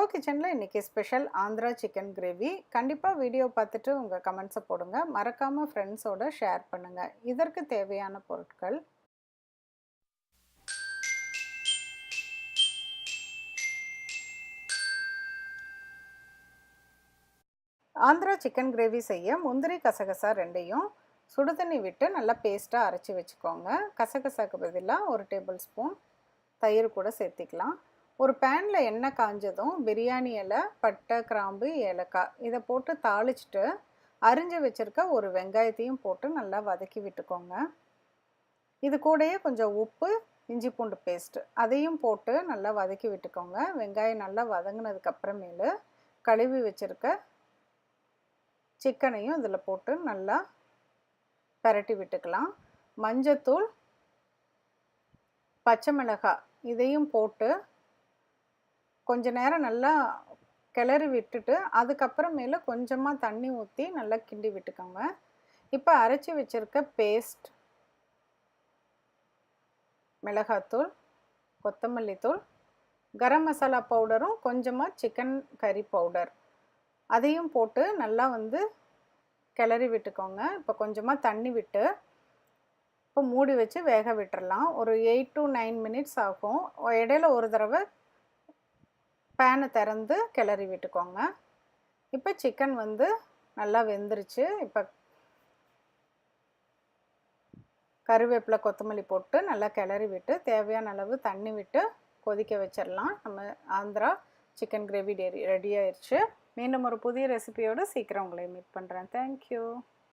Joe கிச்சனில் இன்றைக்கி special Andhra chicken gravy. கண்டிப்பாக வீடியோ பார்த்துட்டு உங்கள் கமெண்ட்ஸை போடுங்க. மறக்காமல் ஃப்ரெண்ட்ஸோடு ஷேர் பண்ணுங்கள். இதற்கு தேவையான பொருட்கள்: ஆந்திரா சிக்கன் கிரேவி செய்ய முந்திரி கசகசா ரெண்டையும் சுடுதண்ணி விட்டு நல்லா பேஸ்ட்டாக அரைச்சி வச்சுக்கோங்க. கசகசாக்கு பதிலாக 1 டேபிள் ஸ்பூன் தயிர் கூட சேர்த்திக்கலாம். ஒரு பேனில் எண்ணெய் காஞ்சதும் பிரியாணி இலை, பட்டை, கிராம்பு, ஏலக்காய் இதை போட்டு தாளிச்சிட்டு அரிஞ்சு வச்சுருக்க ஒரு வெங்காயத்தையும் போட்டு நல்லா வதக்கி விட்டுக்கோங்க. இது கூடயே கொஞ்சம் உப்பு, இஞ்சி பூண்டு பேஸ்ட்டு அதையும் போட்டு நல்லா வதக்கி விட்டுக்கோங்க. வெங்காயம் நல்லா வதங்கினதுக்கப்புறமேலு கழுவி வச்சுருக்க சிக்கனையும் இதில் போட்டு நல்லா பரட்டி விட்டுக்கலாம். மஞ்சத்தூள், பச்சை மிளகாய் இதையும் போட்டு கொஞ்ச நேரம் நல்லா கிளறி விட்டுட்டு அதுக்கப்புறமேல கொஞ்சமாக தண்ணி ஊற்றி நல்லா கிண்டி விட்டுக்கோங்க. இப்போ அரைச்சி வச்சுருக்க பேஸ்ட், மிளகாத்தூள், கொத்தமல்லி தூள், கரம் மசாலா பவுடரும் கொஞ்சமாக சிக்கன் கறி பவுடர் அதையும் போட்டு நல்லா கிளறி விட்டுக்கோங்க. இப்போ கொஞ்சமாக தண்ணி விட்டு இப்போ மூடி வச்சு வேக விட்டுறலாம். ஒரு 8 to 9 மினிட்ஸ் ஆகும். இடையில ஒரு தடவை பேனை திறந்து கிளறி விட்டுக்கோங்க. இப்போ சிக்கன் நல்லா வெந்துருச்சு. இப்போ கருவேப்பிலை, கொத்தமல்லி போட்டு நல்லா கிளறி விட்டு தேவையான அளவு தண்ணி விட்டு கொதிக்க வச்சிடலாம். நம்ம ஆந்திரா சிக்கன் கிரேவி ரெடி ஆயிடுச்சு. மீண்டும் ஒரு புதிய ரெசிபியோடு சீக்கிரம் உங்களை மீட் பண்ணுறேன். தேங்க்யூ.